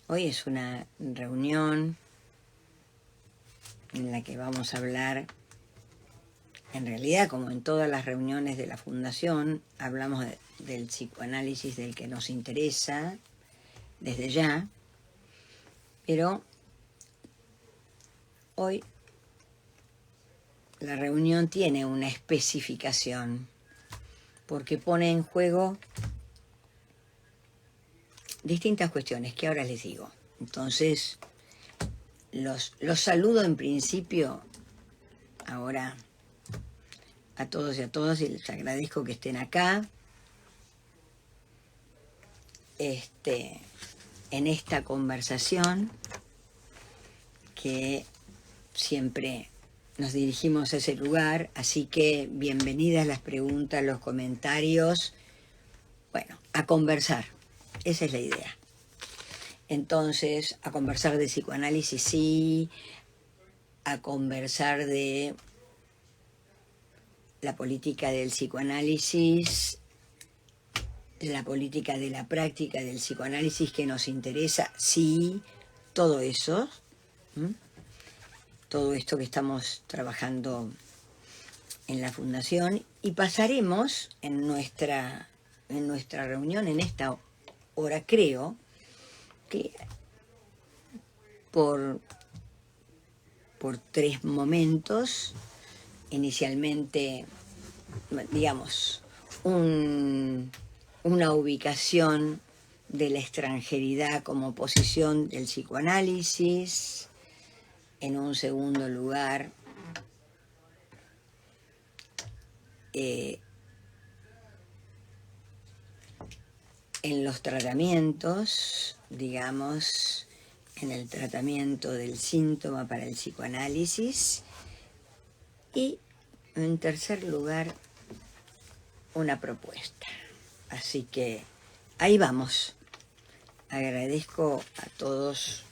Hoy es una reunión en la que vamos a hablar, en realidad como en todas las reuniones de la Fundación, hablamos del psicoanálisis del que nos interesa desde ya, pero hoy la reunión tiene una especificación porque pone en juego distintas cuestiones que ahora les digo. Entonces, los saludo en principio ahora a todos y a todas y les agradezco que estén acá en esta conversación que siempre nos dirigimos a ese lugar, así que bienvenidas las preguntas, los comentarios, bueno, a conversar, esa es la idea. Entonces, a conversar de psicoanálisis sí, a conversar de la política del psicoanálisis, la política de la práctica del psicoanálisis que nos interesa, sí, todo eso, todo esto que estamos trabajando en la Fundación, y pasaremos en nuestra reunión, en esta hora, creo, que por tres momentos, inicialmente, digamos, una ubicación de la extranjeridad como posición del psicoanálisis, en un segundo lugar, en los tratamientos, digamos, en el tratamiento del síntoma para el psicoanálisis, y en tercer lugar, una propuesta. Así que ahí vamos. Agradezco a todos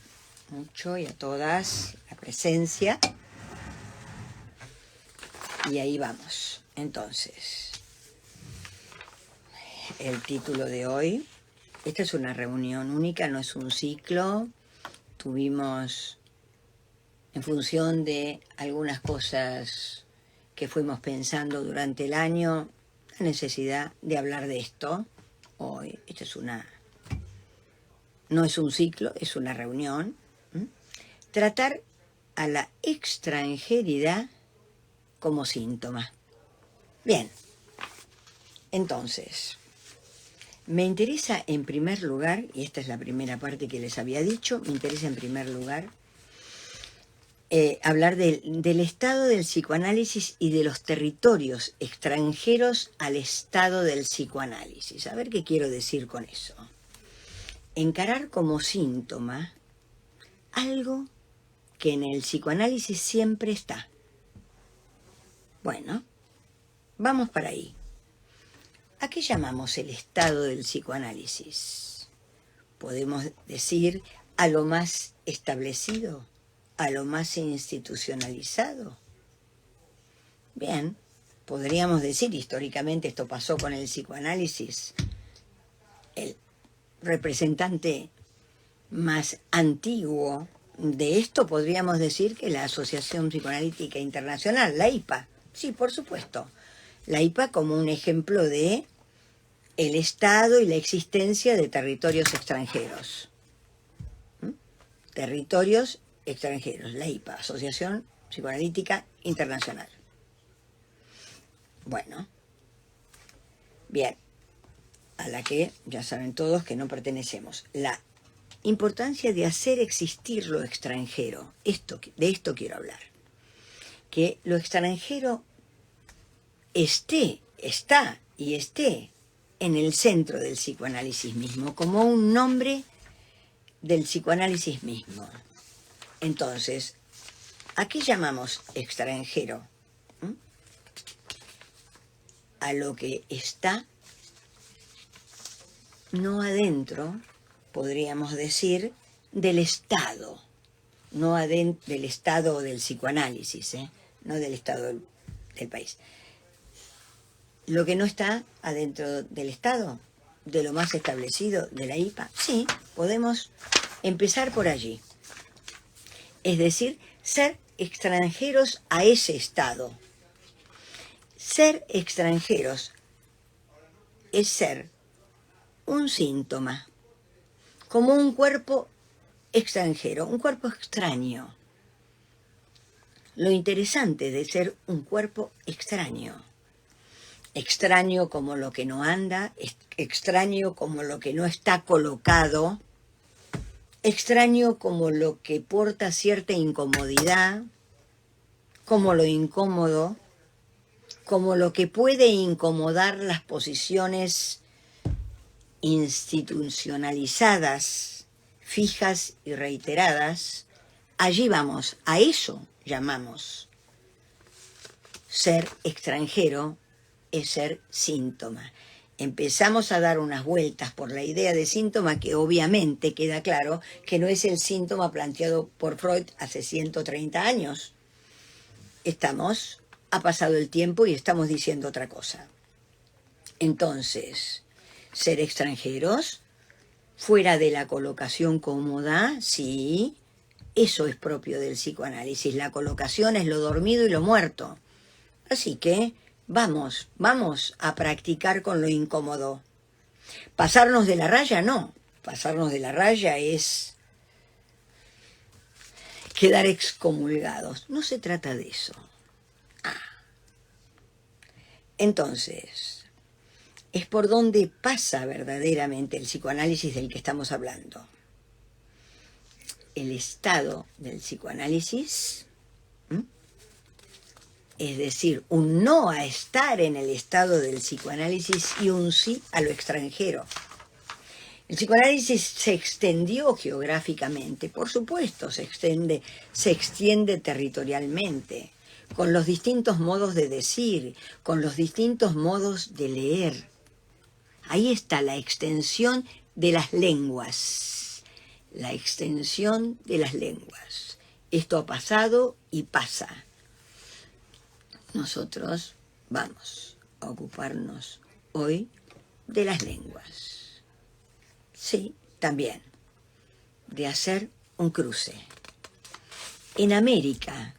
mucho y a todas la presencia. Y ahí vamos. Entonces, el título de hoy, esta es una reunión única, no es un ciclo. Tuvimos, en función de algunas cosas que fuimos pensando durante el año, la necesidad de hablar de esto hoy. Esto es no es un ciclo, es una reunión. Tratar a la extranjeridad como síntoma. Bien, entonces, me interesa en primer lugar, y esta es la primera parte que les había dicho, me interesa en primer lugar hablar del estado del psicoanálisis y de los territorios extranjeros al estado del psicoanálisis. A ver qué quiero decir con eso. Encarar como síntoma algo que en el psicoanálisis siempre está. Bueno, vamos para ahí. ¿A qué llamamos el estado del psicoanálisis? Podemos decir a lo más establecido, a lo más institucionalizado. Bien, podríamos decir históricamente esto pasó con el psicoanálisis. El representante más antiguo de esto podríamos decir que la Asociación Psicoanalítica Internacional, la IPA. Sí, por supuesto. La IPA como un ejemplo de el estado y la existencia de territorios extranjeros. Territorios extranjeros, la IPA, Asociación Psicoanalítica Internacional. Bueno, bien, a la que ya saben todos que no pertenecemos. La importancia de hacer existir lo extranjero, de esto quiero hablar. Que lo extranjero está en el centro del psicoanálisis mismo, como un nombre del psicoanálisis mismo. Entonces, ¿a qué llamamos extranjero? A lo que está no adentro, podríamos decir, del Estado, no del Estado del psicoanálisis, no del Estado del país. Lo que no está adentro del Estado, de lo más establecido, de la IPA, sí, podemos empezar por allí. Es decir, ser extranjeros a ese estado. Ser extranjeros es ser un síntoma, como un cuerpo extranjero, un cuerpo extraño. Lo interesante de ser un cuerpo extraño. Extraño como lo que no anda, extraño como lo que no está colocado, extraño como lo que porta cierta incomodidad, como lo incómodo, como lo que puede incomodar las posiciones institucionalizadas, fijas y reiteradas. Allí vamos, a eso llamamos. Ser extranjero es ser síntoma. Empezamos a dar unas vueltas por la idea de síntoma que obviamente queda claro que no es el síntoma planteado por Freud hace 130 años. Ha pasado el tiempo y estamos diciendo otra cosa. Entonces, ser extranjeros, fuera de la colocación cómoda, sí, eso es propio del psicoanálisis. La colocación es lo dormido y lo muerto. Así que vamos a practicar con lo incómodo. Pasarnos de la raya, no. Pasarnos de la raya es quedar excomulgados. No se trata de eso. Entonces, es por donde pasa verdaderamente el psicoanálisis del que estamos hablando. El estado del psicoanálisis, es decir, un no a estar en el estado del psicoanálisis y un sí a lo extranjero. El psicoanálisis se extendió geográficamente, por supuesto, se extiende territorialmente, con los distintos modos de decir, con los distintos modos de leer. Ahí está la extensión de las lenguas, la extensión de las lenguas. Esto ha pasado y pasa. Nosotros vamos a ocuparnos hoy de las lenguas. Sí, también, de hacer un cruce. En América,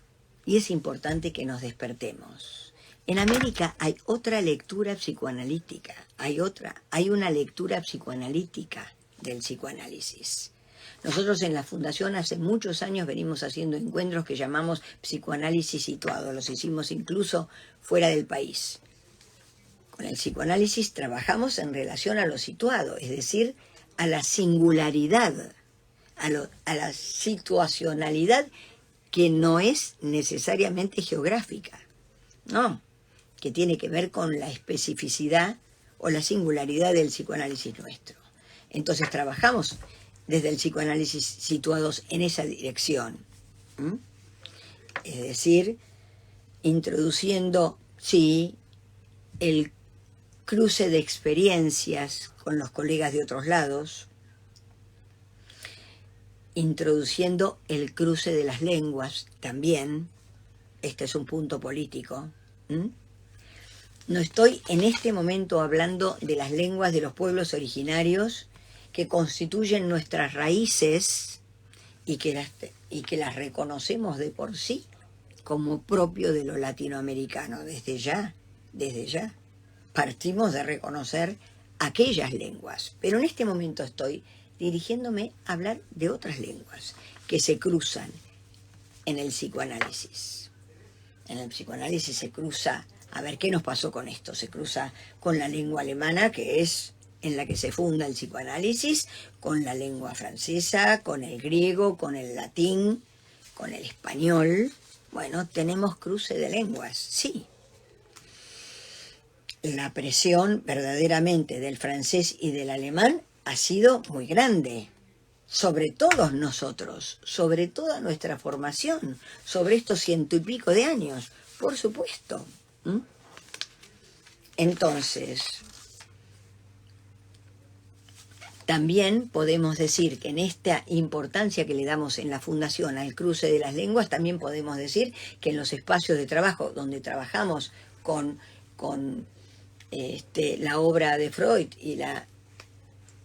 y es importante que nos despertemos, en América hay otra lectura psicoanalítica, hay una lectura psicoanalítica del psicoanálisis. Nosotros en la Fundación hace muchos años venimos haciendo encuentros que llamamos psicoanálisis situado, los hicimos incluso fuera del país. Con el psicoanálisis trabajamos en relación a lo situado, es decir, a la singularidad, a la situacionalidad que no es necesariamente geográfica, no, que tiene que ver con la especificidad o la singularidad del psicoanálisis nuestro. Entonces trabajamos desde el psicoanálisis situados en esa dirección, es decir, introduciendo, sí, el cruce de experiencias con los colegas de otros lados, introduciendo el cruce de las lenguas también. Este es un punto político. No estoy en este momento hablando de las lenguas de los pueblos originarios que constituyen nuestras raíces y que las reconocemos de por sí como propio de lo latinoamericano. Desde ya, partimos de reconocer aquellas lenguas. Pero en este momento estoy dirigiéndome a hablar de otras lenguas que se cruzan en el psicoanálisis. En el psicoanálisis se cruza, a ver, ¿qué nos pasó con esto? Se cruza con la lengua alemana, que es en la que se funda el psicoanálisis, con la lengua francesa, con el griego, con el latín, con el español. Bueno, tenemos cruce de lenguas, sí. La presión verdaderamente del francés y del alemán ha sido muy grande, sobre todos nosotros, sobre toda nuestra formación, sobre estos 100 y pico de años, por supuesto. Entonces, también podemos decir que en esta importancia que le damos en la Fundación al cruce de las lenguas, también podemos decir que en los espacios de trabajo donde trabajamos con la obra de Freud y la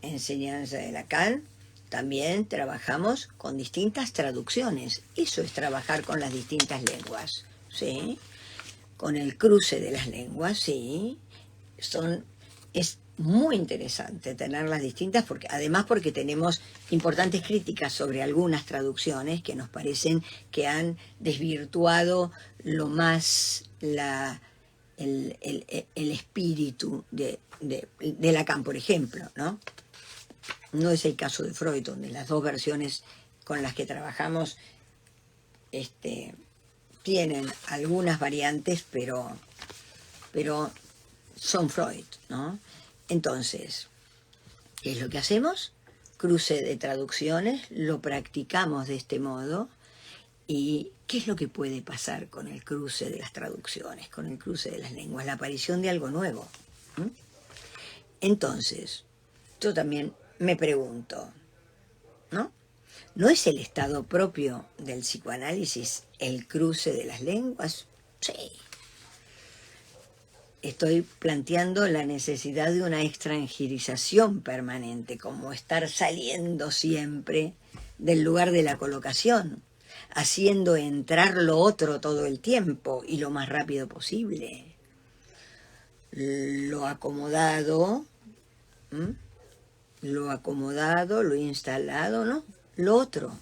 enseñanza de Lacan, también trabajamos con distintas traducciones. Eso es trabajar con las distintas lenguas, ¿sí? Con el cruce de las lenguas, sí. Es muy interesante tenerlas distintas, además porque tenemos importantes críticas sobre algunas traducciones que nos parecen que han desvirtuado lo más el espíritu de Lacan, por ejemplo, ¿no? No es el caso de Freud, donde las dos versiones con las que trabajamos tienen algunas variantes, pero son Freud, ¿no? Entonces, ¿qué es lo que hacemos? Cruce de traducciones, lo practicamos de este modo. ¿Y qué es lo que puede pasar con el cruce de las traducciones, con el cruce de las lenguas? La aparición de algo nuevo. Entonces, yo también me pregunto, ¿no? ¿No es el estado propio del psicoanálisis el cruce de las lenguas? Sí. Estoy planteando la necesidad de una extranjerización permanente, como estar saliendo siempre del lugar de la colocación, haciendo entrar lo otro todo el tiempo y lo más rápido posible. Lo acomodado, lo instalado, ¿no? Lo otro.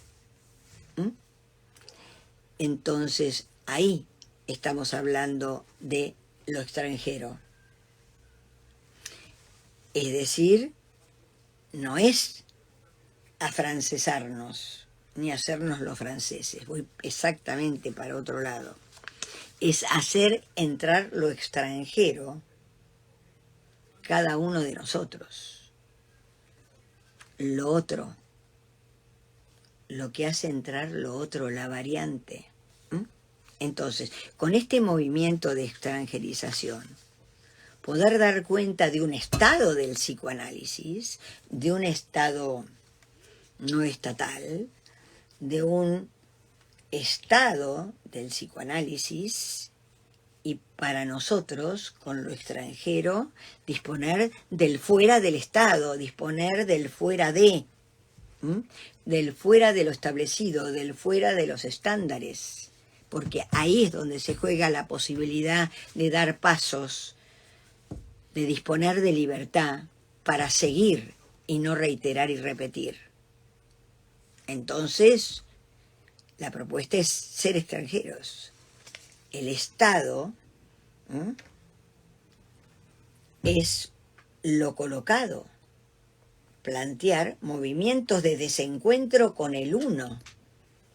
Entonces, ahí estamos hablando de lo extranjero. Es decir, no es afrancesarnos, ni hacernos los franceses. Voy exactamente para otro lado. Es hacer entrar lo extranjero cada uno de nosotros. Lo otro. Lo que hace entrar lo otro, la variante. Entonces, con este movimiento de extranjerización, poder dar cuenta de un estado del psicoanálisis, de un estado no estatal, de un estado del psicoanálisis, y para nosotros, con lo extranjero, disponer del fuera del estado, disponer del fuera del fuera de lo establecido, del fuera de los estándares, porque ahí es donde se juega la posibilidad de dar pasos, de disponer de libertad para seguir y no reiterar y repetir. Entonces, la propuesta es ser extranjeros. El Estado es lo colocado, plantear movimientos de desencuentro con el uno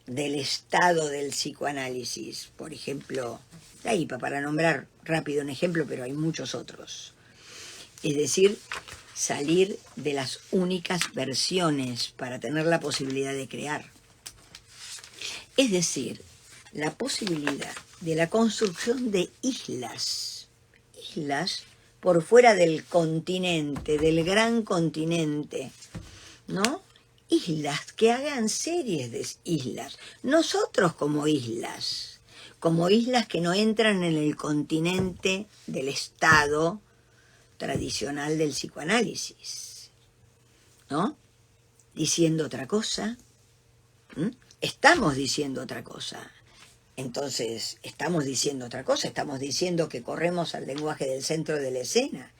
del estado del psicoanálisis. Por ejemplo, la IPA, para nombrar rápido un ejemplo, pero hay muchos otros. Es decir, salir de las únicas versiones para tener la posibilidad de crear. Es decir, la posibilidad de la construcción de islas por fuera del continente, del gran continente, ¿no? Islas que hagan series de islas, nosotros como islas que no entran en el continente del Estado tradicional del psicoanálisis, ¿no? Diciendo otra cosa, estamos diciendo otra cosa. Entonces, estamos diciendo otra cosa, estamos diciendo que corremos al lenguaje del centro de la escena,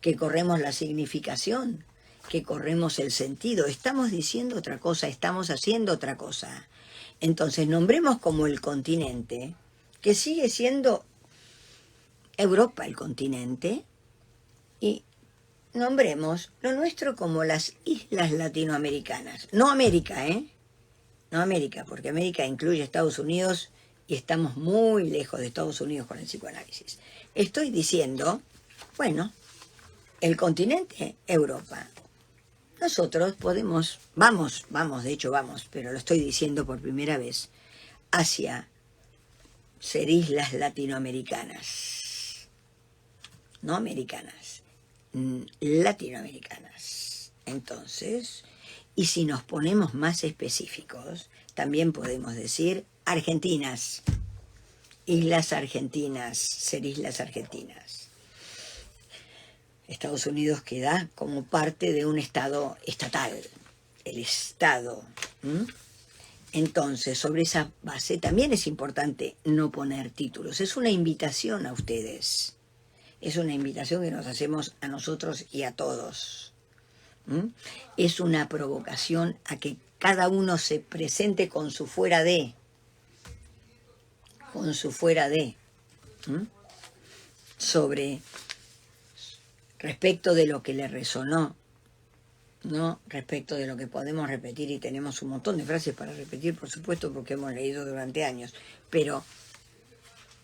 que corremos la significación, que corremos el sentido, estamos diciendo otra cosa, estamos haciendo otra cosa. Entonces, nombremos como el continente, que sigue siendo Europa el continente, y nombremos lo nuestro como las islas latinoamericanas. No América, No América, porque América incluye Estados Unidos y estamos muy lejos de Estados Unidos con el psicoanálisis. Estoy diciendo, bueno, el continente Europa. Nosotros vamos, de hecho vamos, pero lo estoy diciendo por primera vez, hacia ser islas latinoamericanas. No americanas, latinoamericanas. Entonces, y si nos ponemos más específicos, también podemos decir argentinas, islas argentinas, ser islas argentinas. Estados Unidos queda como parte de un estado estatal, el Estado. Entonces, sobre esa base también es importante no poner títulos. Es una invitación a ustedes. Es una invitación que nos hacemos a nosotros y a todos. Es una provocación a que cada uno se presente con su fuera de. Con su fuera de. Sobre, respecto de lo que le resonó, no respecto de lo que podemos repetir, y tenemos un montón de frases para repetir, por supuesto, porque hemos leído durante años, pero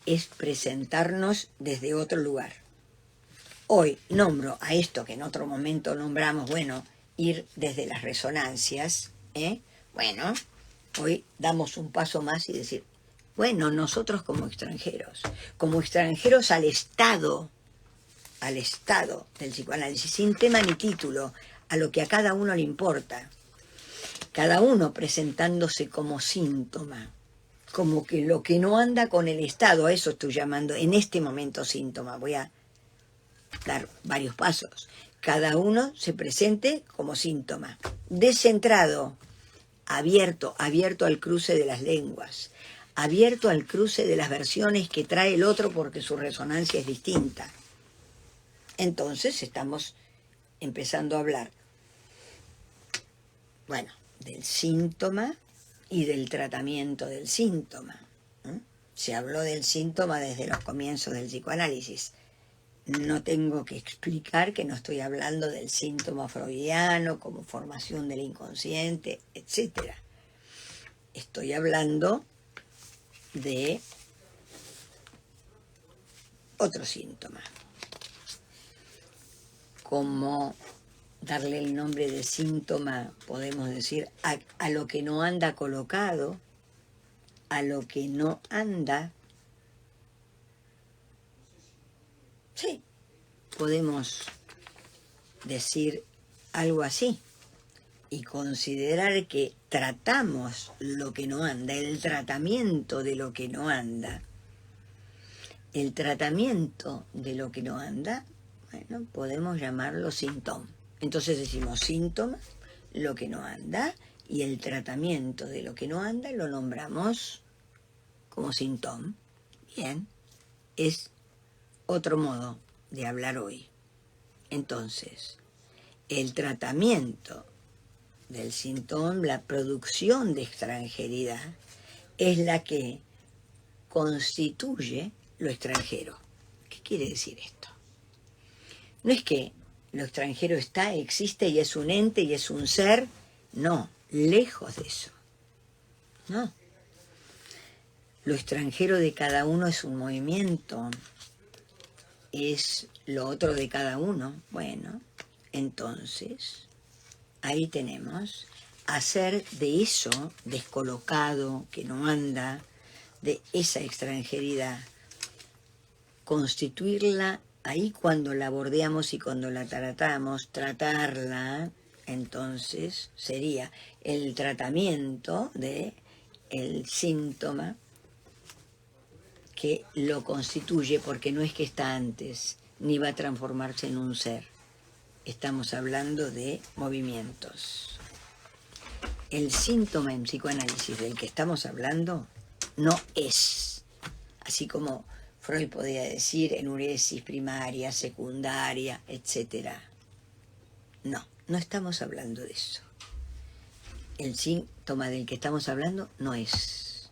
es presentarnos desde otro lugar. Hoy nombro a esto que en otro momento nombramos, bueno, ir desde las resonancias, bueno, hoy damos un paso más y decir, bueno, nosotros como extranjeros al Estado del psicoanálisis, sin tema ni título, a lo que a cada uno le importa, cada uno presentándose como síntoma, como que lo que no anda con el Estado, a eso estoy llamando en este momento síntoma. Voy a dar varios pasos. Cada uno se presente como síntoma, descentrado, abierto al cruce de las lenguas, abierto al cruce de las versiones que trae el otro porque su resonancia es distinta. Entonces estamos empezando a hablar, bueno, del síntoma y del tratamiento del síntoma. Se habló del síntoma desde los comienzos del psicoanálisis. No tengo que explicar que no estoy hablando del síntoma freudiano como formación del inconsciente, etc. Estoy hablando de otro síntoma. Como darle el nombre de síntoma, podemos decir, a lo que no anda colocado, a lo que no anda. Sí, podemos decir algo así y considerar que tratamos lo que no anda, el tratamiento de lo que no anda. El tratamiento de lo que no anda, bueno, podemos llamarlo síntoma. Entonces decimos síntoma, lo que no anda, y el tratamiento de lo que no anda lo nombramos como síntoma. Bien, es otro modo de hablar hoy. Entonces, el tratamiento del síntoma, la producción de extranjeridad, es la que constituye lo extranjero. ¿Qué quiere decir esto? No es que lo extranjero está, existe y es un ente y es un ser. No, lejos de eso. No. Lo extranjero de cada uno es un movimiento, es lo otro de cada uno. Bueno, entonces, ahí tenemos hacer de eso descolocado, que no anda, de esa extranjeridad, constituirla ahí cuando la bordeamos y cuando la tratamos, tratarla, entonces sería el tratamiento de el síntoma que lo constituye, porque no es que está antes, ni va a transformarse en un ser. Estamos hablando de movimientos. El síntoma en psicoanálisis del que estamos hablando no es, así como Freud podía decir enuresis primaria, secundaria, etc. No, no estamos hablando de eso. El síntoma del que estamos hablando no es.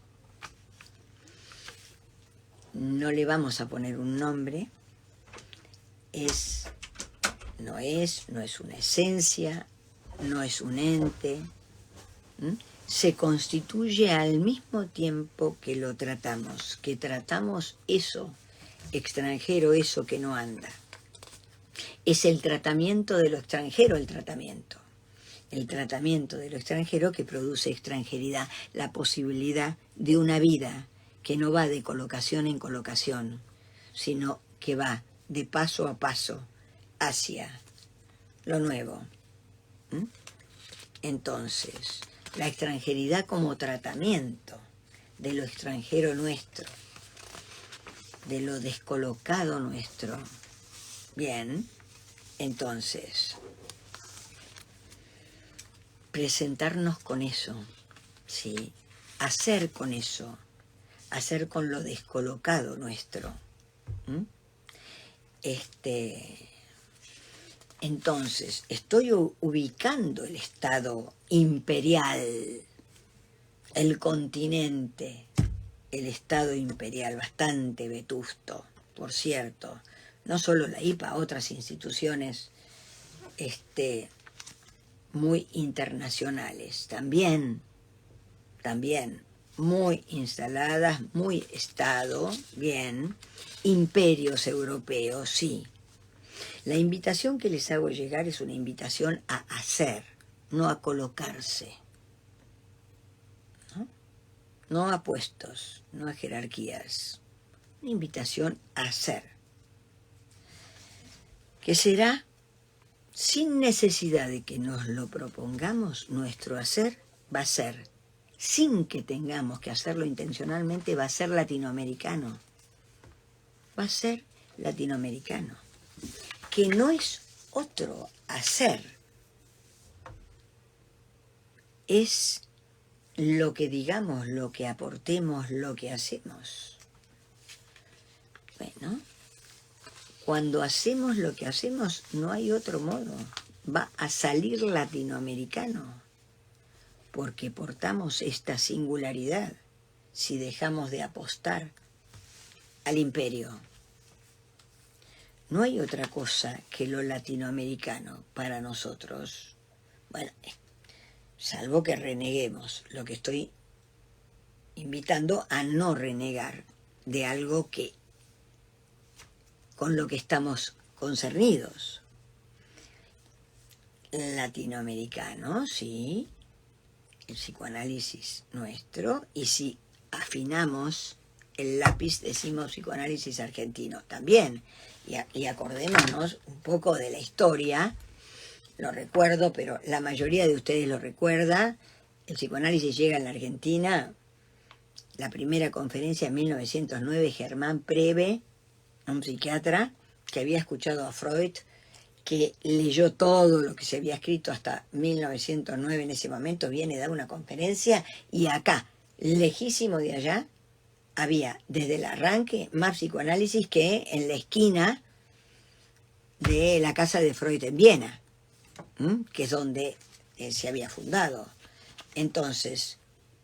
No le vamos a poner un nombre. No es una esencia, no es un ente. Se constituye al mismo tiempo que lo tratamos, que tratamos eso extranjero, eso que no anda. Es el tratamiento de lo extranjero, el tratamiento de lo extranjero que produce extranjeridad, la posibilidad de una vida que no va de colocación en colocación, sino que va de paso a paso hacia lo nuevo. Entonces, la extranjeridad como tratamiento de lo extranjero nuestro, de lo descolocado nuestro. Bien, entonces, presentarnos con eso, ¿sí? Hacer con eso, hacer con lo descolocado nuestro. Entonces, estoy ubicando el estado imperial, el continente, el estado imperial, bastante vetusto, por cierto. No solo la IPA, otras instituciones muy internacionales, también muy instaladas, muy Estado, bien, imperios europeos, sí. La invitación que les hago llegar es una invitación a hacer, no a colocarse, ¿no? No a puestos, no a jerarquías, una invitación a hacer, que será sin necesidad de que nos lo propongamos. Nuestro hacer va a ser, sin que tengamos que hacerlo intencionalmente, va a ser latinoamericano. Va a ser latinoamericano. Que no es otro hacer. Es lo que digamos, lo que aportemos, lo que hacemos. Bueno, cuando hacemos lo que hacemos, no hay otro modo. Va a salir latinoamericano. Porque portamos esta singularidad si dejamos de apostar al imperio. No hay otra cosa que lo latinoamericano para nosotros. Bueno, salvo que reneguemos, lo que estoy invitando a no renegar de algo con lo que estamos concernidos. Latinoamericano, sí, el psicoanálisis nuestro, y si afinamos el lápiz decimos psicoanálisis argentino también, y acordémonos un poco de la historia. Lo recuerdo, pero la mayoría de ustedes lo recuerda. El psicoanálisis llega a la Argentina, la primera conferencia en 1909, Germán Preve, un psiquiatra que había escuchado a Freud, que leyó todo lo que se había escrito hasta 1909 en ese momento, viene a dar una conferencia, y acá, lejísimo de allá, había desde el arranque más psicoanálisis que en la esquina de la casa de Freud en Viena, que es donde se había fundado. Entonces,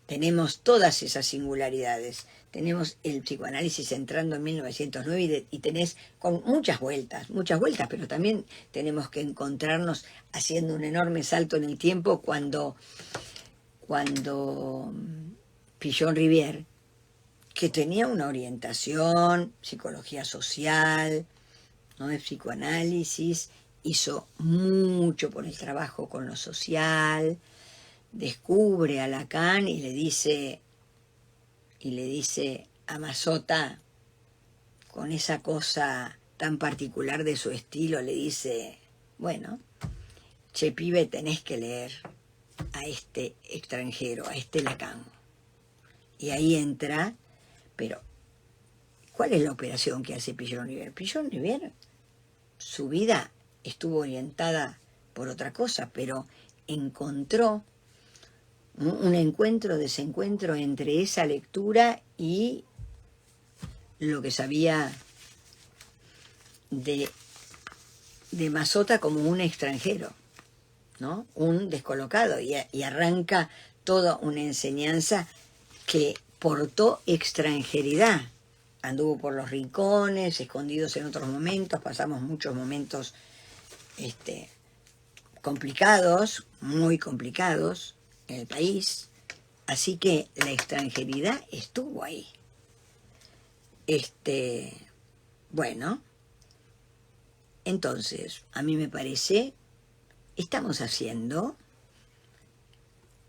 tenemos todas esas singularidades. Tenemos el psicoanálisis entrando en 1909 y tenés con muchas vueltas, pero también tenemos que encontrarnos haciendo un enorme salto en el tiempo cuando Pichon Rivière, que tenía una orientación, psicología social, no de psicoanálisis, hizo mucho por el trabajo con lo social, descubre a Lacan y le dice a Mazzotta, con esa cosa tan particular de su estilo, le dice, bueno, che pibe, tenés que leer a este extranjero, a este Lacan. Y ahí entra, pero ¿cuál es la operación que hace Pichon Rivière? Pichon Rivière, su vida estuvo orientada por otra cosa, pero encontró un encuentro-desencuentro entre esa lectura y lo que sabía de Mazzotta como un extranjero, ¿no? Un descolocado, y arranca toda una enseñanza que portó extranjeridad. Anduvo por los rincones, escondidos en otros momentos, pasamos muchos momentos complicados, muy complicados en el país, así que la extranjeridad estuvo ahí. Bueno, entonces, a mí me parece, estamos haciendo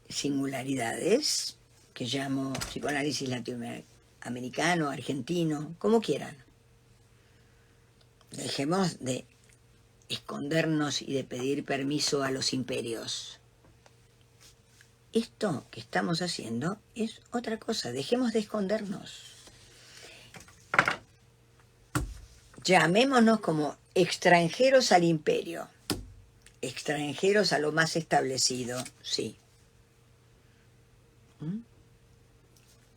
singularidades, que llamo psicoanálisis latinoamericano, argentino, como quieran. Dejemos de escondernos y de pedir permiso a los imperios. Esto que estamos haciendo es otra cosa, dejemos de escondernos. Llamémonos como extranjeros al imperio. extranjeros a lo más establecido, sí.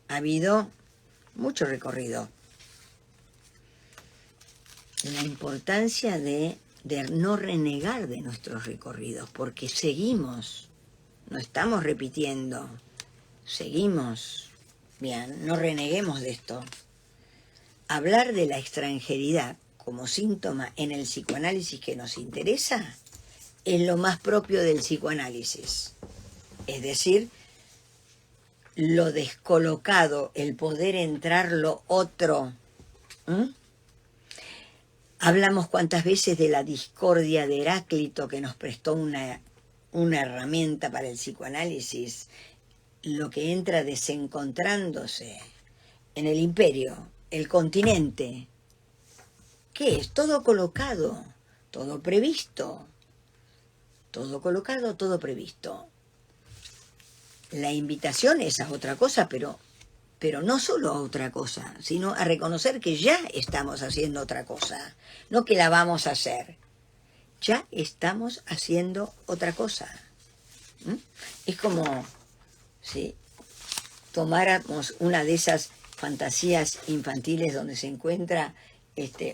Ha habido mucho recorrido. La importancia de no renegar de nuestros recorridos, porque seguimos, no estamos repitiendo, seguimos. Bien, no reneguemos de esto. Hablar de la extranjeridad como síntoma en el psicoanálisis que nos interesa es lo más propio del psicoanálisis. Es decir, lo descolocado, el poder entrar lo otro. Hablamos cuántas veces de la discordia de Heráclito, que nos prestó una herramienta para el psicoanálisis, lo que entra desencontrándose en el imperio, el continente. ¿Qué es? Todo colocado, todo previsto, todo colocado, todo previsto. La invitación es a otra cosa, pero no solo a otra cosa, sino a reconocer que ya estamos haciendo otra cosa, no que la vamos a hacer. Ya estamos haciendo otra cosa. Es como si tomáramos una de esas fantasías infantiles donde se encuentra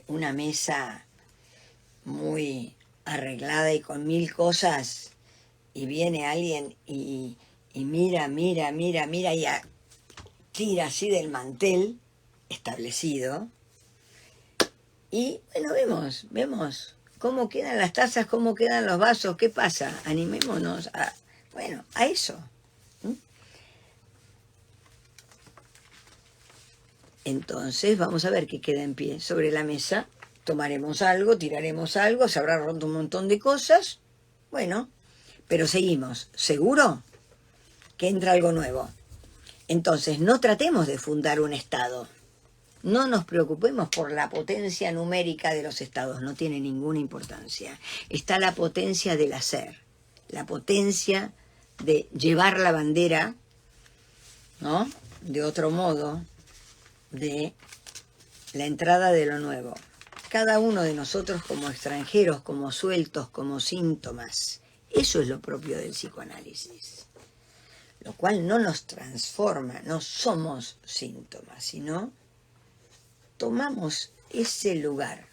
una mesa muy arreglada y con 1000 cosas, y viene alguien y mira y tira así del mantel establecido, y bueno, vemos cómo quedan las tazas, cómo quedan los vasos, qué pasa, animémonos a eso. Entonces vamos a ver qué queda en pie sobre la mesa. Tomaremos algo, tiraremos algo, se habrá roto un montón de cosas, pero seguimos. ¿Seguro que entra algo nuevo? Entonces no tratemos de fundar un Estado. No nos preocupemos por la potencia numérica de los Estados, no tiene ninguna importancia. Está la potencia del hacer, la potencia de llevar la bandera, ¿no?, de otro modo, de la entrada de lo nuevo. Cada uno de nosotros como extranjeros, como sueltos, como síntomas. Eso es lo propio del psicoanálisis. Lo cual no nos transforma, no somos síntomas, sino tomamos ese lugar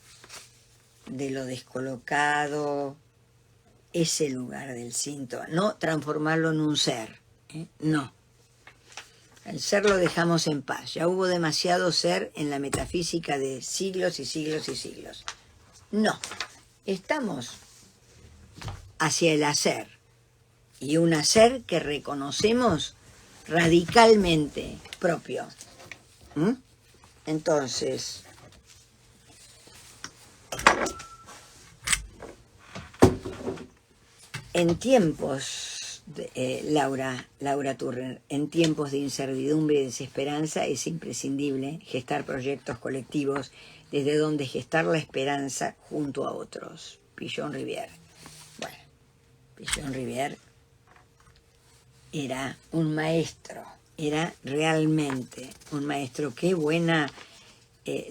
de lo descolocado, ese lugar del síntoma, no transformarlo en un ser, no. El ser lo dejamos en paz. Ya hubo demasiado ser en la metafísica de siglos y siglos y siglos. No, estamos hacia el hacer. Y un hacer que reconocemos radicalmente propio. Entonces, en tiempos, Laura Turner, en tiempos de incertidumbre y desesperanza es imprescindible gestar proyectos colectivos desde donde gestar la esperanza junto a otros. Pillon Rivière. Bueno, Pillon Rivière era un maestro, era realmente un maestro. Qué buena,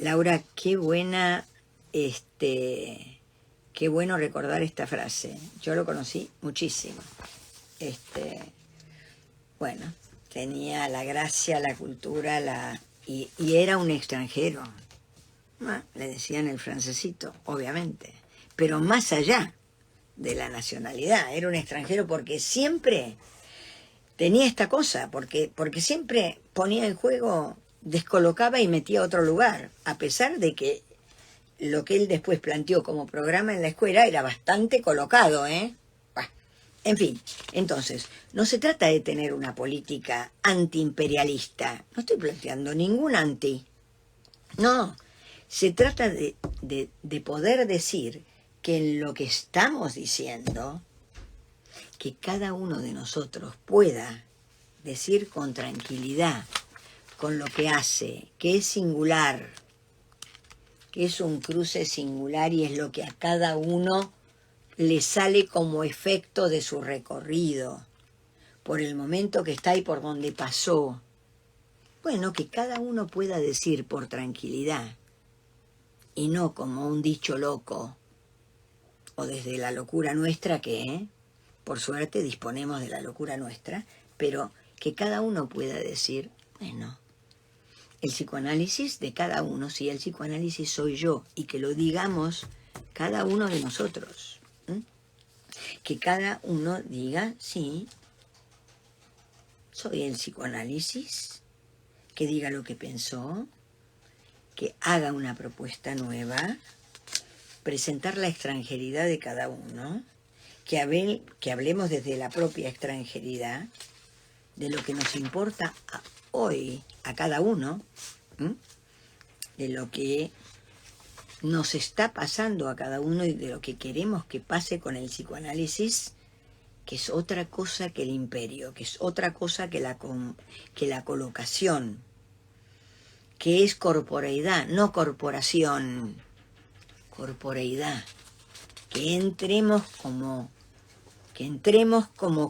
Laura, qué buena, qué bueno recordar esta frase. Yo lo conocí muchísimo. Tenía la gracia, la cultura, y era un extranjero. Le decían el francesito, obviamente, pero más allá de la nacionalidad, era un extranjero porque siempre tenía esta cosa, porque siempre ponía en juego, descolocaba y metía a otro lugar, a pesar de que lo que él después planteó como programa en la escuela era bastante colocado, En fin, entonces, no se trata de tener una política antiimperialista. No estoy planteando ningún anti. No, se trata de poder decir que en lo que estamos diciendo, que cada uno de nosotros pueda decir con tranquilidad, con lo que hace, que es singular, que es un cruce singular y es lo que a cada uno le sale como efecto de su recorrido, por el momento que está y por donde pasó. Que cada uno pueda decir por tranquilidad, y no como un dicho loco, o desde la locura nuestra, que por suerte disponemos de la locura nuestra, pero que cada uno pueda decir, bueno, el psicoanálisis de cada uno, si el psicoanálisis soy yo, y que lo digamos cada uno de nosotros. Que cada uno diga, sí, soy el psicoanálisis, que diga lo que pensó, que haga una propuesta nueva, presentar la extranjeridad de cada uno, que hablemos desde la propia extranjeridad, de lo que nos importa hoy a cada uno, de lo que nos está pasando a cada uno y de lo que queremos que pase con el psicoanálisis, que es otra cosa que el imperio, que es otra cosa que la colocación, que es corporeidad, no corporación, corporeidad, que entremos como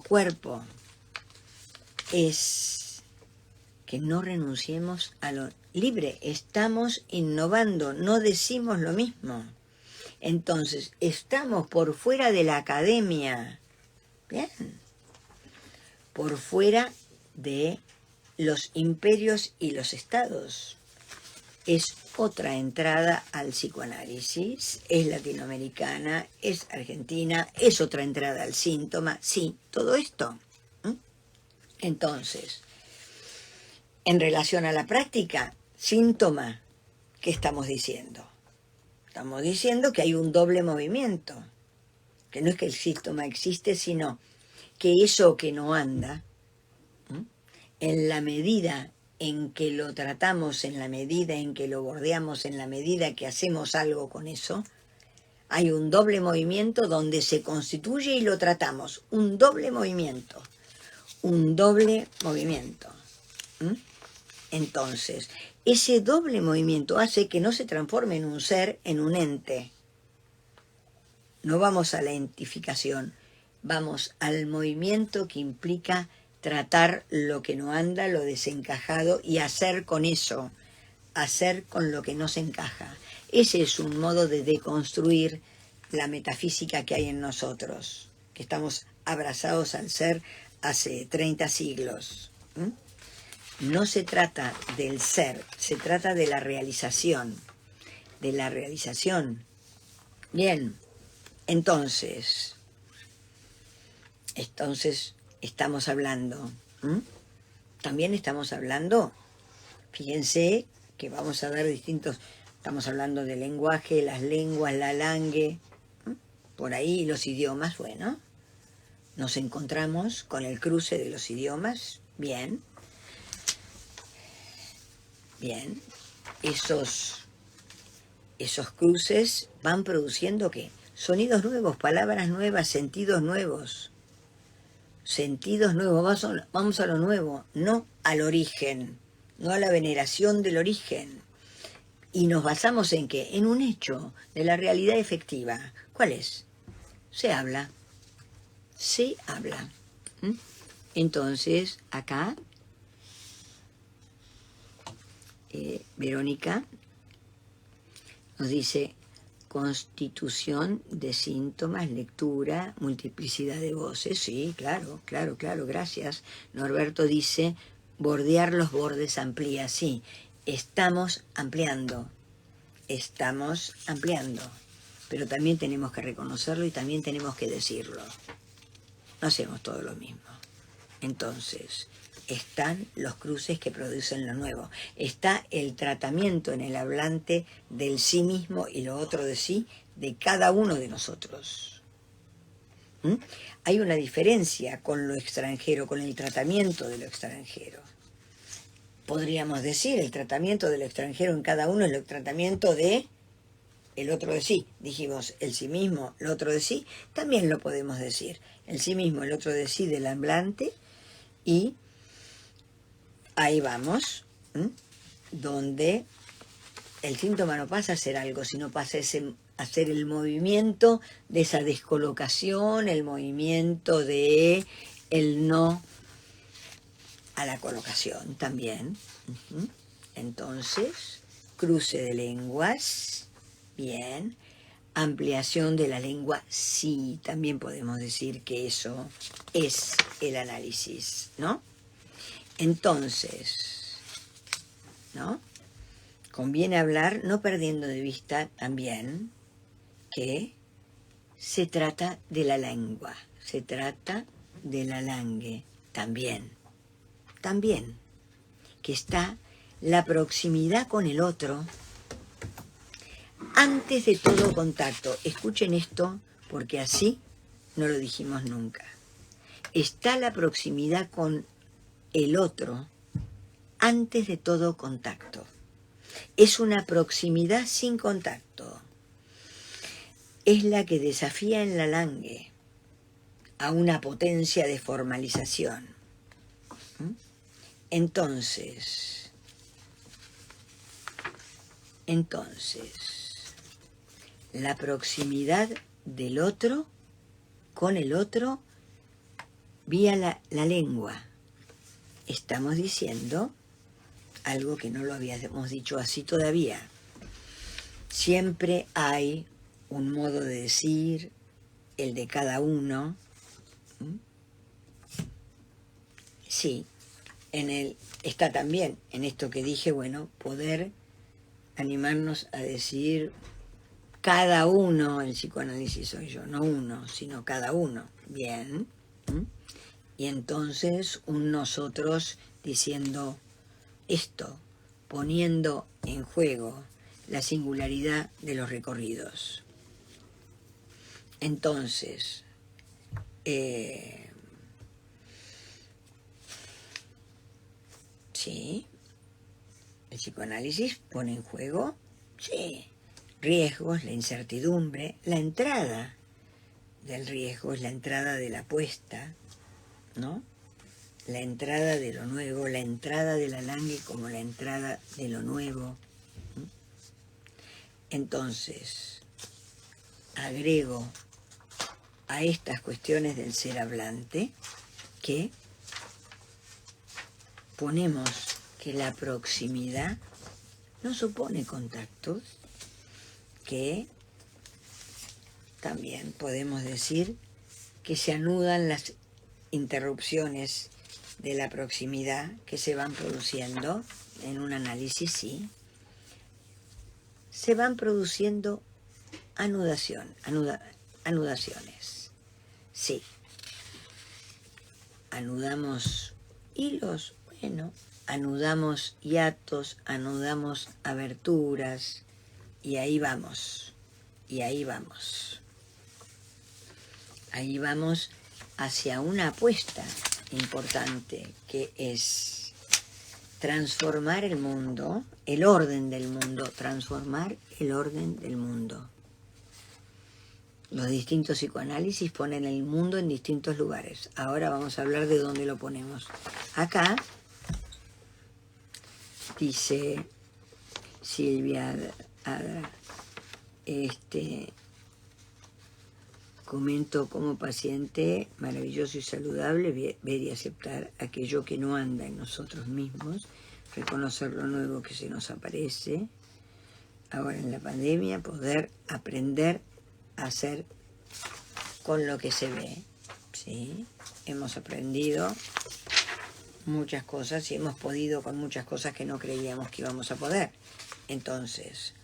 cuerpo, es que no renunciemos a lo libre, estamos innovando, no decimos lo mismo. Entonces, estamos por fuera de la academia, bien, por fuera de los imperios y los estados. Es otra entrada al psicoanálisis, es latinoamericana, es argentina, es otra entrada al síntoma, sí, todo esto. Entonces, en relación a la práctica, síntoma, ¿qué estamos diciendo? Estamos diciendo que hay un doble movimiento, que no es que el síntoma existe, sino que eso que no anda, en la medida en que lo tratamos, en la medida en que lo bordeamos, en la medida que hacemos algo con eso, hay un doble movimiento donde se constituye y lo tratamos. Un doble movimiento. Un doble movimiento. Entonces, ese doble movimiento hace que no se transforme en un ser, en un ente. No vamos a la entificación, vamos al movimiento que implica tratar lo que no anda, lo desencajado, y hacer con eso, hacer con lo que no se encaja. Ese es un modo de deconstruir la metafísica que hay en nosotros, que estamos abrazados al ser hace 30 siglos. No se trata del ser, se trata de la realización, de la realización. Bien, entonces estamos hablando, también estamos hablando, fíjense que vamos a ver distintos, estamos hablando del lenguaje, las lenguas, la langue, por ahí los idiomas, bueno, nos encontramos con el cruce de los idiomas, bien, esos cruces van produciendo ¿qué? Sonidos nuevos, palabras nuevas, sentidos nuevos. Vamos a lo nuevo, no al origen, no a la veneración del origen. Y nos basamos en ¿qué? En un hecho de la realidad efectiva. ¿Cuál es? Se habla. Entonces, acá, Verónica nos dice: constitución de síntomas, lectura, multiplicidad de voces. Sí, claro, gracias. Norberto dice: bordear los bordes amplía. Sí, estamos ampliando, pero también tenemos que reconocerlo y también tenemos que decirlo. No hacemos todo lo mismo. Entonces, están los cruces que producen lo nuevo. Está el tratamiento en el hablante del sí mismo y lo otro de sí, de cada uno de nosotros. Hay una diferencia con lo extranjero, con el tratamiento de lo extranjero. Podríamos decir, el tratamiento de lo extranjero en cada uno es el tratamiento de el otro de sí. Dijimos, el sí mismo, el otro de sí, también lo podemos decir. El sí mismo, el otro de sí del hablante, y ahí vamos, donde el síntoma no pasa a ser algo, sino pasa a ser el movimiento de esa descolocación, el movimiento de el no a la colocación también. Entonces, cruce de lenguas, bien. ampliación de la lengua, sí, también podemos decir que eso es el análisis, ¿no? Entonces, ¿no? Conviene hablar, no perdiendo de vista también que se trata de la lengua, se trata de la langue también, que está la proximidad con el otro antes de todo contacto. Escuchen esto porque así no lo dijimos nunca. Está la proximidad con el otro antes de todo contacto. Es una proximidad sin contacto. Es la que desafía en la langue a una potencia de formalización. Entonces, la proximidad del otro con el otro vía la lengua. Estamos diciendo algo que no lo habíamos dicho así todavía. Siempre hay un modo de decir, el de cada uno. Sí, está también en esto que dije, bueno, poder animarnos a decir cada uno, el psicoanálisis soy yo, no uno, sino cada uno. Bien. Y entonces un nosotros diciendo esto, poniendo en juego la singularidad de los recorridos. Entonces, sí, el psicoanálisis pone en juego, sí, riesgos, la incertidumbre, la entrada del riesgo es la entrada de la apuesta, ¿no? La entrada de lo nuevo, la entrada de la langue como la entrada de lo nuevo. Entonces, agrego a estas cuestiones del ser hablante que ponemos que la proximidad no supone contactos, que también podemos decir que se anudan las interrupciones de la proximidad que se van produciendo en un análisis, sí. Se van produciendo anudaciones, sí. Anudamos hilos, bueno, anudamos hiatos, anudamos aberturas, y ahí vamos, Ahí vamos hacia una apuesta importante que es transformar el mundo, el orden del mundo, transformar el orden del mundo. Los distintos psicoanálisis ponen el mundo en distintos lugares. Ahora vamos a hablar de dónde lo ponemos. Acá dice Silvia Adra, comento como paciente maravilloso y saludable ver y aceptar aquello que no anda en nosotros mismos, reconocer lo nuevo que se nos aparece. Ahora en la pandemia poder aprender a hacer con lo que se ve, ¿sí? Hemos aprendido muchas cosas y hemos podido con muchas cosas que no creíamos que íbamos a poder. Entonces,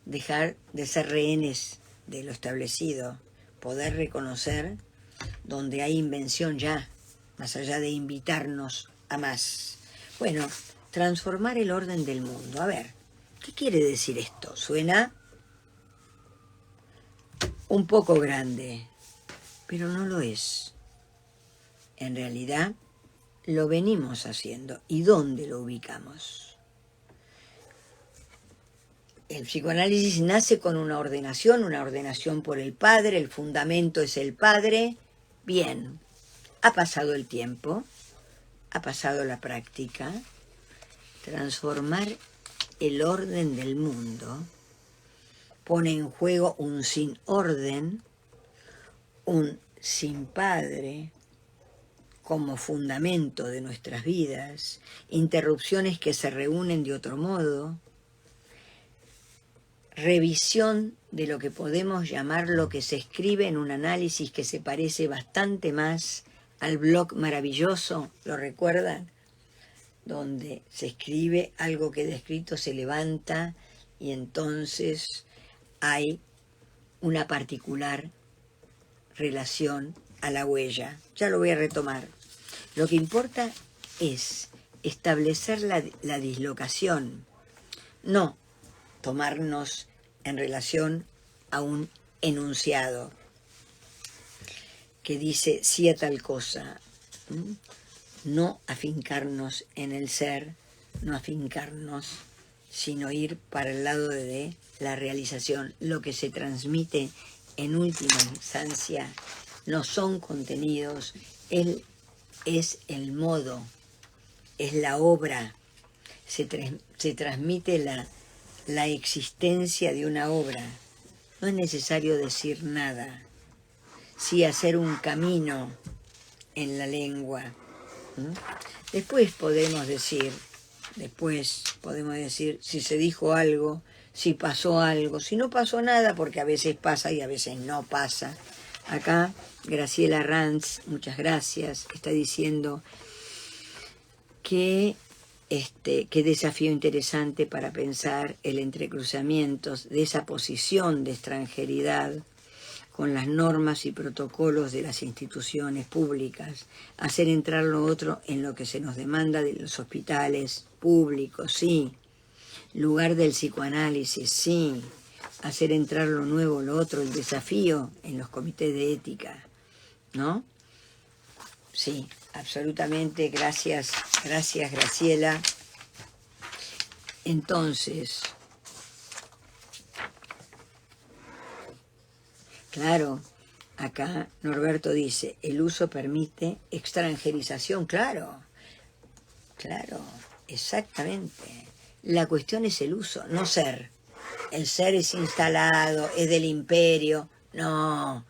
dejar de ser rehenes de lo establecido, poder reconocer donde hay invención ya, más allá de invitarnos a más. Bueno, transformar el orden del mundo. A ver, ¿qué quiere decir esto? Suena un poco grande, pero no lo es. En realidad, lo venimos haciendo. ¿Y dónde lo ubicamos? El psicoanálisis nace con una ordenación por el padre, el fundamento es el padre. Bien, ha pasado el tiempo, ha pasado la práctica. Transformar el orden del mundo pone en juego un sin orden, un sin padre como fundamento de nuestras vidas, interrupciones que se reúnen de otro modo, revisión de lo que podemos llamar lo que se escribe en un análisis que se parece bastante más al blog maravilloso, ¿lo recuerdan? Donde se escribe algo que de escrito se levanta y entonces hay una particular relación a la huella. Ya lo voy a retomar. Lo que importa es establecer la dislocación, no tomarnos en relación a un enunciado que dice sí a tal cosa. No afincarnos en el ser, no afincarnos, sino ir para el lado de la realización. Lo que se transmite en última instancia no son contenidos, es el modo, es la obra. Se transmite la existencia de una obra. No es necesario decir nada, sí hacer un camino en la lengua. Después podemos decir si se dijo algo, si pasó algo, si no pasó nada, porque a veces pasa y a veces no pasa. Acá Graciela Ranz, muchas gracias, está diciendo que qué desafío interesante para pensar el entrecruzamiento de esa posición de extranjeridad con las normas y protocolos de las instituciones públicas, hacer entrar lo otro en lo que se nos demanda de los hospitales públicos, sí, lugar del psicoanálisis, sí, hacer entrar lo nuevo, lo otro, el desafío en los comités de ética, ¿no? Sí, absolutamente, gracias Graciela. Entonces, claro, acá Norberto dice, el uso permite extranjerización, claro, exactamente. La cuestión es el uso, no ser. El ser es instalado, es del imperio, no.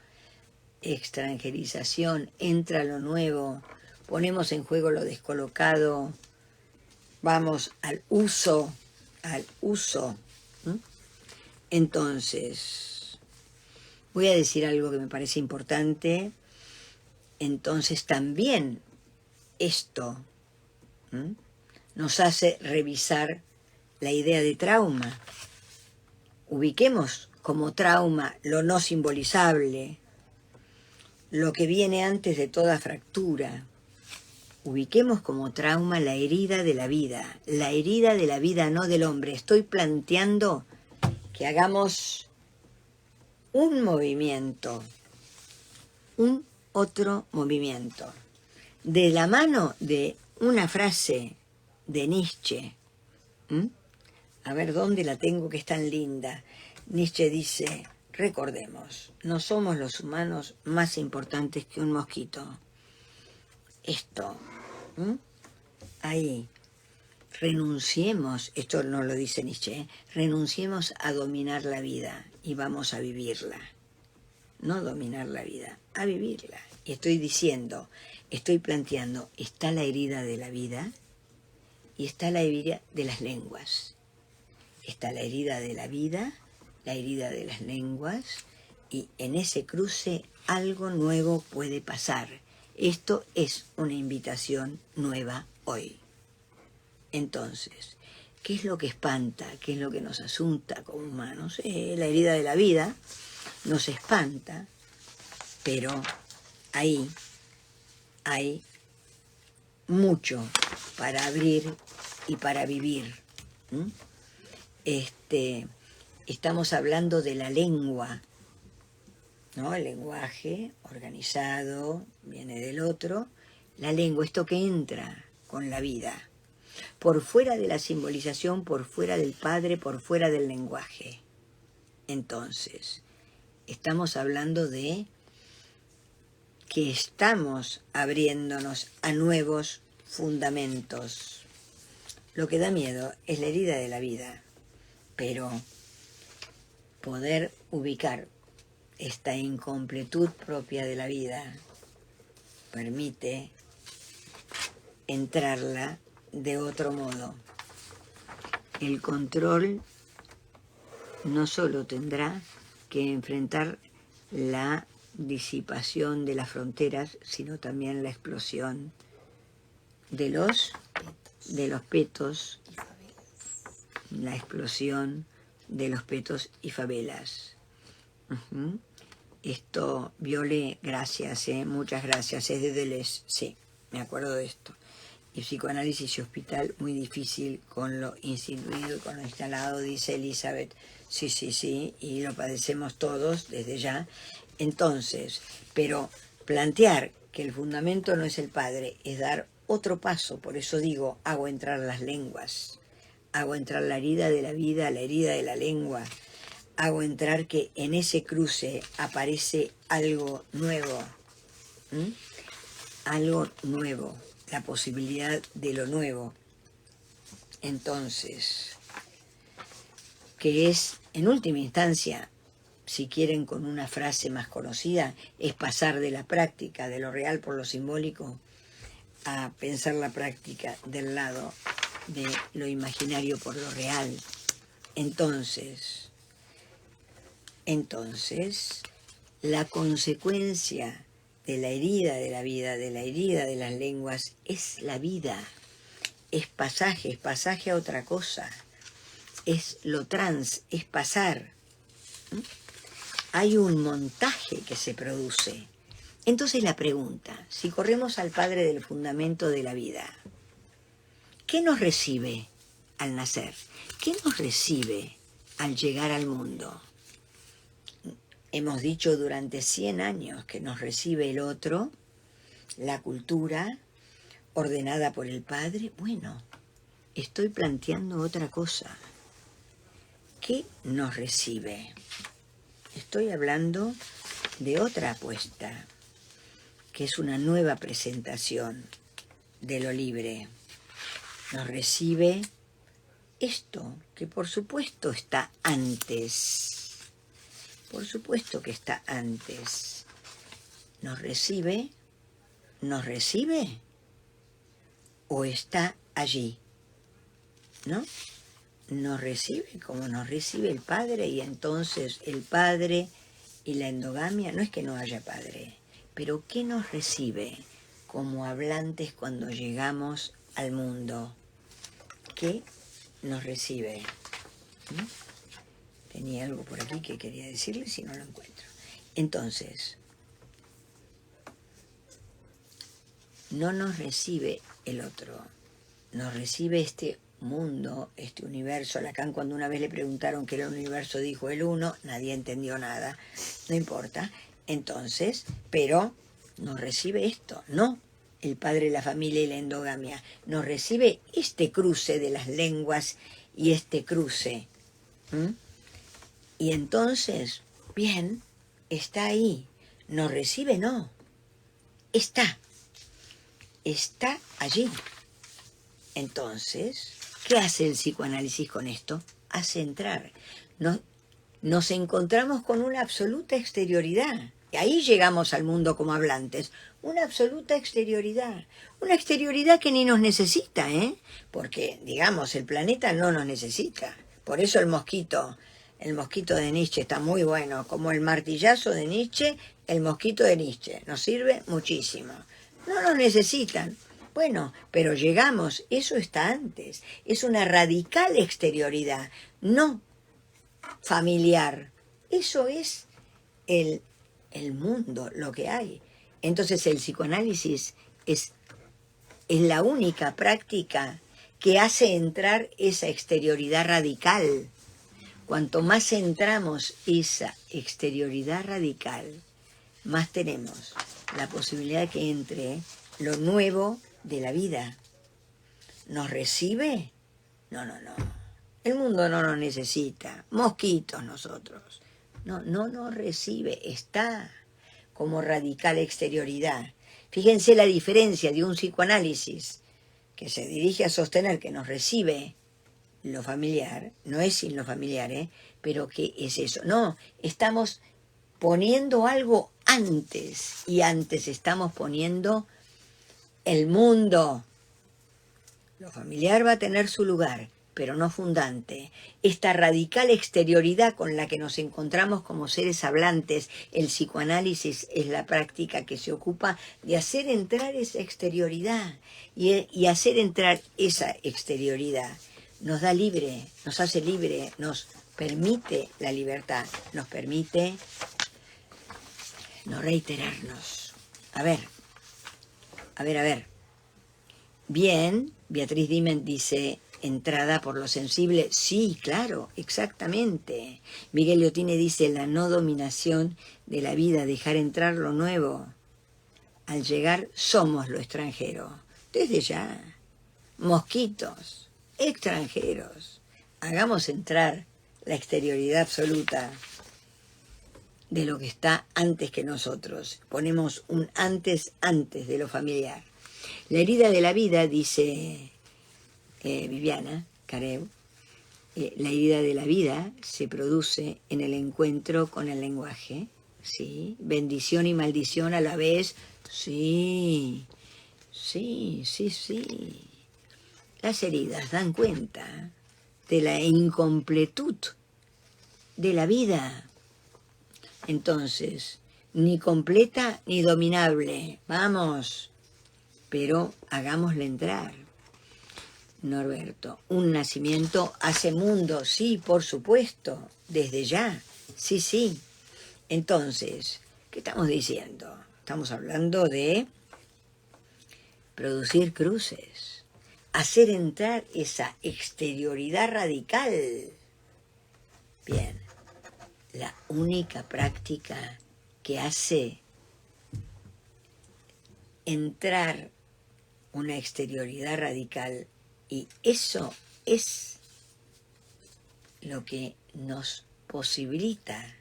Extranjerización, entra lo nuevo, ponemos en juego lo descolocado, vamos al uso. Entonces, voy a decir algo que me parece importante. Entonces también esto nos hace revisar la idea de trauma. Ubiquemos como trauma lo no simbolizable, lo que viene antes de toda fractura. Ubiquemos como trauma la herida de la vida no del hombre. Estoy planteando que hagamos un movimiento, un otro movimiento, de la mano de una frase de Nietzsche. A ver dónde la tengo, que es tan linda. Nietzsche dice, recordemos, no somos los humanos más importantes que un mosquito. Esto, ahí, renunciemos, esto no lo dice Nietzsche, renunciemos a dominar la vida y vamos a vivirla. No dominar la vida, a vivirla. Y estoy planteando, está la herida de la vida y está la herida de las lenguas. Está la herida de la vida, la herida de las lenguas, y en ese cruce algo nuevo puede pasar. Esto es una invitación nueva hoy. Entonces, ¿qué es lo que espanta? ¿Qué es lo que nos asunta como humanos? La herida de la vida nos espanta, pero ahí hay mucho para abrir y para vivir. Estamos hablando de la lengua, ¿no? El lenguaje organizado viene del otro. La lengua, esto que entra con la vida, por fuera de la simbolización, por fuera del padre, por fuera del lenguaje. Entonces, estamos hablando de que estamos abriéndonos a nuevos fundamentos. Lo que da miedo es la herida de la vida, pero poder ubicar esta incompletud propia de la vida permite entrarla de otro modo. El control no solo tendrá que enfrentar la disipación de las fronteras, sino también la explosión de los petos, la explosión de los petos y favelas. Esto, Viole, gracias, muchas gracias, es de Deleuze, sí, me acuerdo de esto. Y psicoanálisis y hospital, muy difícil con lo instituido y con lo instalado, dice Elizabeth. Sí, sí, sí, y lo padecemos todos desde ya. Entonces, pero plantear que el fundamento no es el padre, es dar otro paso. Por eso digo, hago entrar las lenguas, hago entrar la herida de la vida, la herida de la lengua, hago entrar que en ese cruce aparece algo nuevo, algo nuevo, la posibilidad de lo nuevo. Entonces, que es, en última instancia, si quieren con una frase más conocida, es pasar de la práctica de lo real por lo simbólico a pensar la práctica del lado de lo imaginario por lo real. Entonces, la consecuencia de la herida de la vida, de la herida de las lenguas, es la vida, es pasaje a otra cosa, es lo trans, es pasar. Hay un montaje que se produce. Entonces la pregunta, si corremos al Padre del fundamento de la vida, ¿qué nos recibe al nacer? ¿Qué nos recibe al llegar al mundo? Hemos dicho durante 100 años que nos recibe el otro, la cultura, ordenada por el Padre. Bueno, estoy planteando otra cosa. ¿Qué nos recibe? Estoy hablando de otra apuesta, que es una nueva presentación de lo libre. Nos recibe esto, que por supuesto está antes. Por supuesto que está antes. Nos recibe o está allí, ¿no? Nos recibe como nos recibe el Padre, y entonces el Padre y la endogamia, no es que no haya Padre, pero ¿qué nos recibe como hablantes cuando llegamos al mundo? ¿Qué nos recibe? Tenía algo por aquí que quería decirles y no lo encuentro. Entonces, no nos recibe el otro, nos recibe este mundo, este universo. Lacan, cuando una vez le preguntaron qué era el universo, dijo el uno, nadie entendió nada, no importa. Entonces, pero nos recibe esto, no el Padre, la familia y la endogamia, nos recibe este cruce de las lenguas y este cruce. Y entonces, bien, está ahí, nos recibe, no, está allí. Entonces, ¿qué hace el psicoanálisis con esto? Hace entrar. Nos encontramos con una absoluta exterioridad. Y ahí llegamos al mundo como hablantes. Una absoluta exterioridad. Una exterioridad que ni nos necesita, porque, digamos, el planeta no nos necesita. Por eso el mosquito de Nietzsche está muy bueno. Como el martillazo de Nietzsche, el mosquito de Nietzsche. Nos sirve muchísimo. No nos necesitan. Bueno, pero llegamos, eso está antes. Es una radical exterioridad, no familiar. Eso es el mundo, lo que hay. Entonces el psicoanálisis es la única práctica que hace entrar esa exterioridad radical. Cuanto más centramos esa exterioridad radical, más tenemos la posibilidad de que entre lo nuevo de la vida. ¿Nos recibe? No. El mundo no nos necesita. Mosquitos nosotros. No nos recibe. Está como radical exterioridad. Fíjense la diferencia de un psicoanálisis que se dirige a sostener que nos recibe lo familiar, no es sin lo familiar, pero ¿qué es eso? No, estamos poniendo algo antes, y antes estamos poniendo el mundo. Lo familiar va a tener su lugar, pero no fundante, esta radical exterioridad con la que nos encontramos como seres hablantes. El psicoanálisis es la práctica que se ocupa de hacer entrar esa exterioridad y hacer entrar esa exterioridad. Nos da libre, nos hace libre, nos permite la libertad, nos permite no reiterarnos. A ver. Bien, Beatriz Dimen dice, entrada por lo sensible. Sí, claro, exactamente. Miguel Liotine dice, la no dominación de la vida, dejar entrar lo nuevo. Al llegar somos lo extranjero. Desde ya. Mosquitos, extranjeros. Hagamos entrar la exterioridad absoluta de lo que está antes que nosotros. Ponemos un antes de lo familiar. La herida de la vida, dice Viviana Careu, la herida de la vida se produce en el encuentro con el lenguaje, ¿sí? Bendición y maldición a la vez, sí. Las heridas dan cuenta de la incompletud de la vida. Entonces, ni completa ni dominable. Vamos, pero hagámosle entrar. Norberto, un nacimiento hace mundo, sí, por supuesto, desde ya, sí. Entonces, ¿qué estamos diciendo? Estamos hablando de producir cruces, hacer entrar esa exterioridad radical. Bien, la única práctica que hace entrar una exterioridad radical, y eso es lo que nos posibilita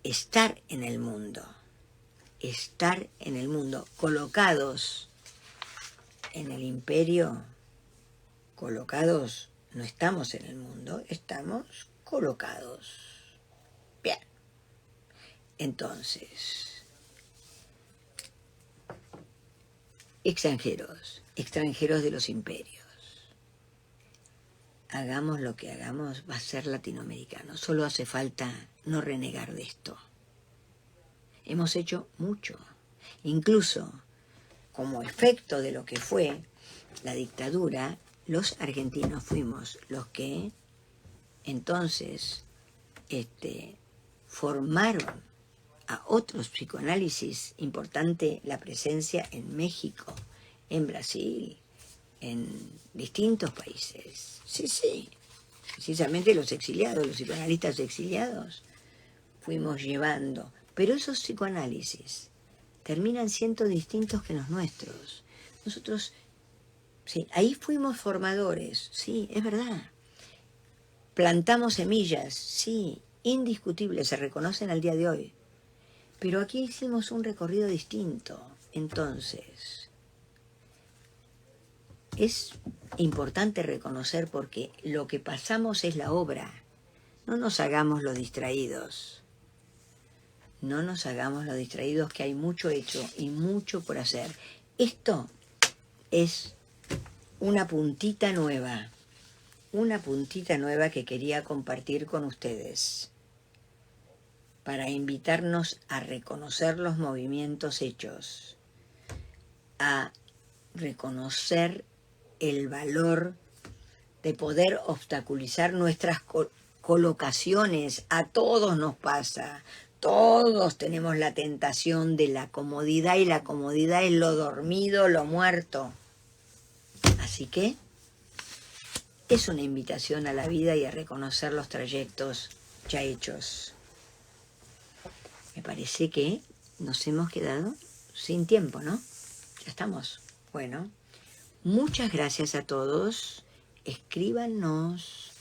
estar en el mundo, colocados en el imperio, colocados, no estamos en el mundo, estamos colocados. Bien, entonces, extranjeros de los imperios. Hagamos lo que hagamos, va a ser latinoamericano. Solo hace falta no renegar de esto. Hemos hecho mucho. Incluso, como efecto de lo que fue la dictadura, los argentinos fuimos los que entonces formaron a otros psicoanálisis. Importante la presencia en México, en Brasil, en distintos países. Sí. Precisamente los exiliados, los psicoanalistas exiliados, fuimos llevando. Pero esos psicoanálisis terminan siendo distintos que los nuestros. Nosotros, sí, ahí fuimos formadores, sí, es verdad. Plantamos semillas, sí, indiscutibles, se reconocen al día de hoy. Pero aquí hicimos un recorrido distinto. Entonces, es importante reconocer, porque lo que pasamos es la obra. No nos hagamos los distraídos. No nos hagamos los distraídos, que hay mucho hecho y mucho por hacer. Esto es una puntita nueva que quería compartir con ustedes, para invitarnos a reconocer los movimientos hechos, a reconocer el valor de poder obstaculizar nuestras colocaciones. A todos nos pasa, todos tenemos la tentación de la comodidad, y la comodidad es lo dormido, lo muerto. Así que es una invitación a la vida y a reconocer los trayectos ya hechos. Me parece que nos hemos quedado sin tiempo, ¿no? Ya estamos. Bueno, muchas gracias a todos. Escríbanos.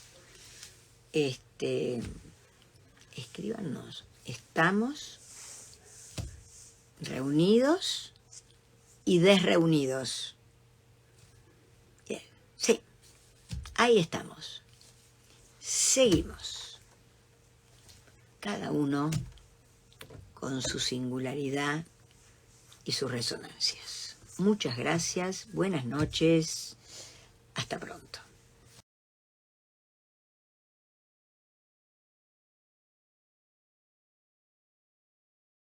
Escríbanos. Estamos reunidos y desreunidos. Bien, sí. Ahí estamos. Seguimos. Cada uno con su singularidad y sus resonancias. Muchas gracias, buenas noches, Hasta pronto.